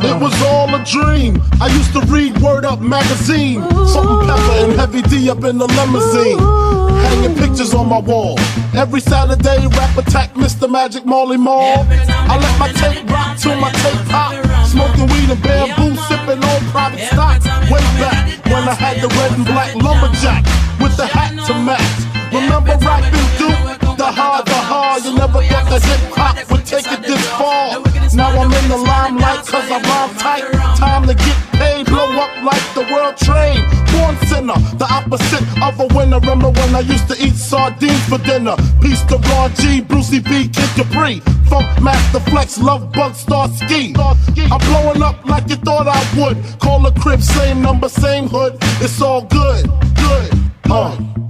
It was all a dream. I used to read Word Up magazine. Salt and pepper and Heavy D up in the limousine. Hanging pictures on my wall. Every Saturday, rap attack Mr. Magic Marley Marl. I let my tape rock till my tape pop. Smoking weed and bamboo, sipping on private stock. Way back when I had the red and black lumberjack with the hat to match. Remember rapping Duke? The hard, you never thought that hip hop would take it this far. Now I'm in the limelight cause I rhyme tight. Time to get paid, blow up like the world trade. Born sinner, the opposite of a winner. Remember when I used to eat sardines for dinner? Peace to Ron G, Brucey B, Kid Capri, Funk Master Flex, Love Bug, Star Ski. I'm blowing up like you thought I would. Call a crib, same number, same hood. It's all good, good.